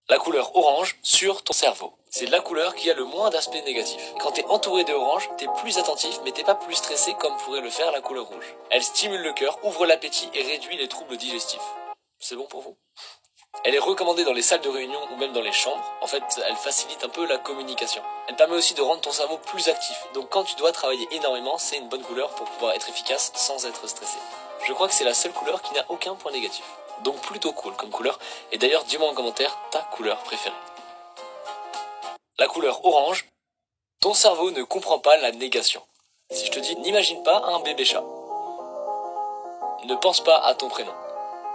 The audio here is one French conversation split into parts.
La couleur orange sur ton cerveau. C'est la couleur qui a le moins d'aspect négatif. Quand t'es entouré de orange, t'es plus attentif mais t'es pas plus stressé comme pourrait le faire la couleur rouge. Elle stimule le cœur, ouvre l'appétit et réduit les troubles digestifs. C'est bon pour vous? Elle est recommandée dans les salles de réunion ou même dans les chambres. En fait, elle facilite un peu la communication. Elle permet aussi de rendre ton cerveau plus actif. Donc quand tu dois travailler énormément, c'est une bonne couleur pour pouvoir être efficace sans être stressé. Je crois que c'est la seule couleur qui n'a aucun point négatif. Donc plutôt cool comme couleur. Et d'ailleurs, dis-moi en commentaire ta couleur préférée. La couleur orange. Ton cerveau ne comprend pas la négation. Si je te dis, n'imagine pas un bébé chat. Ne pense pas à ton prénom.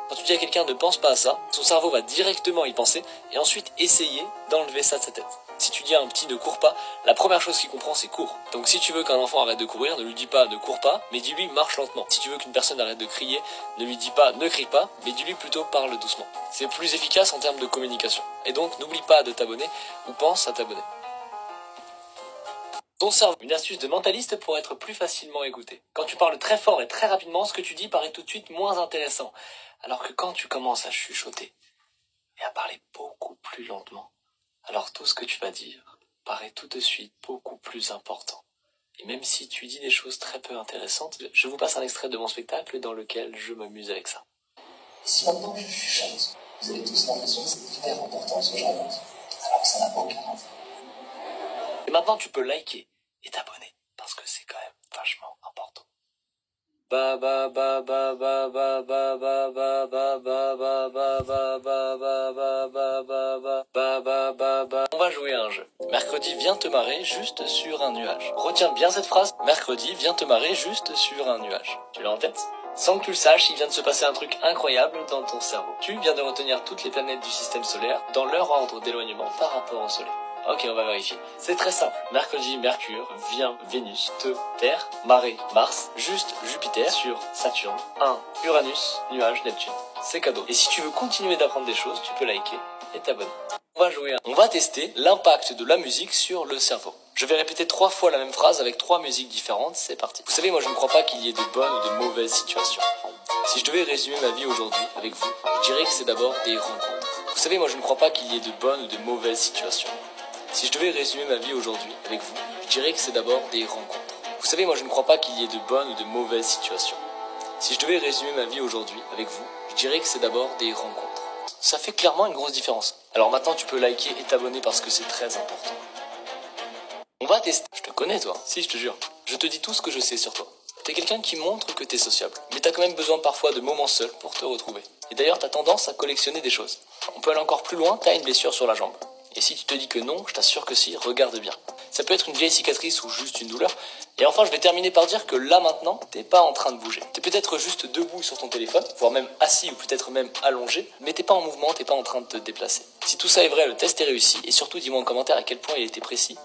Quand tu dis à quelqu'un ne pense pas à ça, son cerveau va directement y penser et ensuite essayer d'enlever ça de sa tête. Si tu dis à un petit ne cours pas, la première chose qu'il comprend c'est cours. Donc si tu veux qu'un enfant arrête de courir, ne lui dis pas ne cours pas, mais dis-lui marche lentement. Si tu veux qu'une personne arrête de crier, ne lui dis pas ne crie pas, mais dis-lui plutôt parle doucement. C'est plus efficace en termes de communication. Et donc n'oublie pas de t'abonner ou pense à t'abonner. Ton cerveau, une astuce de mentaliste pour être plus facilement écouté. Quand tu parles très fort et très rapidement, ce que tu dis paraît tout de suite moins intéressant. Alors que quand tu commences à chuchoter et à parler beaucoup plus lentement, alors tout ce que tu vas dire paraît tout de suite beaucoup plus important. Et même si tu dis des choses très peu intéressantes, je vous passe un extrait de mon spectacle dans lequel je m'amuse avec ça. Si maintenant je chuchote, vous avez tous l'impression que c'est hyper important ce que je raconte, alors que ça n'a aucun intérêt. Et maintenant tu peux liker et t'abonner, parce que c'est quand même vachement important. On va jouer à un jeu. Mercredi, viens te marrer juste sur un nuage. Retiens bien cette phrase. Mercredi, viens te marrer juste sur un nuage. Tu l'as en tête? Sans que tu le saches, il vient de se passer un truc incroyable dans ton cerveau. Tu viens de retenir toutes les planètes du système solaire dans leur ordre d'éloignement par rapport au soleil. Ok, on va vérifier. C'est très simple. Mercredi, Mercure, vient Vénus, te, Terre, marée, Mars, juste Jupiter, sur Saturne, 1, Uranus, nuage, Neptune. C'est cadeau. Et si tu veux continuer d'apprendre des choses, tu peux liker et t'abonner. On va tester l'impact de la musique sur le cerveau. Je vais répéter 3 fois la même phrase avec 3 musiques différentes, c'est parti. Vous savez, moi je ne crois pas qu'il y ait de bonnes ou de mauvaises situations. Si je devais résumer ma vie aujourd'hui avec vous, je dirais que c'est d'abord des rencontres. Vous savez, moi je ne crois pas qu'il y ait de bonnes ou de mauvaises situations. Si je devais résumer ma vie aujourd'hui avec vous, je dirais que c'est d'abord des rencontres. Vous savez, moi je ne crois pas qu'il y ait de bonnes ou de mauvaises situations. Si je devais résumer ma vie aujourd'hui avec vous, je dirais que c'est d'abord des rencontres. Ça fait clairement une grosse différence. Alors maintenant tu peux liker et t'abonner parce que c'est très important. On va tester. Je te connais toi. Si, je te jure. Je te dis tout ce que je sais sur toi. T'es quelqu'un qui montre que t'es sociable. Mais t'as quand même besoin parfois de moments seuls pour te retrouver. Et d'ailleurs t'as tendance à collectionner des choses. On peut aller encore plus loin, t'as une blessure sur la jambe. Et si tu te dis que non, je t'assure que si, regarde bien. Ça peut être une vieille cicatrice ou juste une douleur. Et enfin, je vais terminer par dire que là maintenant, t'es pas en train de bouger. T'es peut-être juste debout sur ton téléphone, voire même assis ou peut-être même allongé, mais t'es pas en mouvement, t'es pas en train de te déplacer. Si tout ça est vrai, le test est réussi, et surtout dis-moi en commentaire à quel point il était précis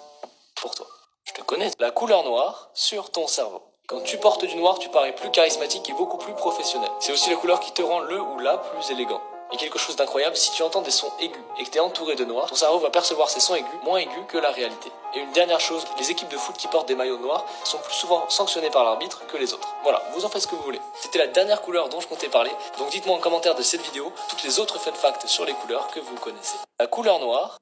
pour toi. Je te connais. La couleur noire sur ton cerveau. Quand tu portes du noir, tu parais plus charismatique et beaucoup plus professionnel. C'est aussi la couleur qui te rend le ou la plus élégant. Et quelque chose d'incroyable, si tu entends des sons aigus et que tu es entouré de noir, ton cerveau va percevoir ces sons aigus moins aigus que la réalité. Et une dernière chose, les équipes de foot qui portent des maillots noirs sont plus souvent sanctionnées par l'arbitre que les autres. Voilà, vous en faites ce que vous voulez. C'était la dernière couleur dont je comptais parler, donc dites-moi en commentaire de cette vidéo toutes les autres fun facts sur les couleurs que vous connaissez. La couleur noire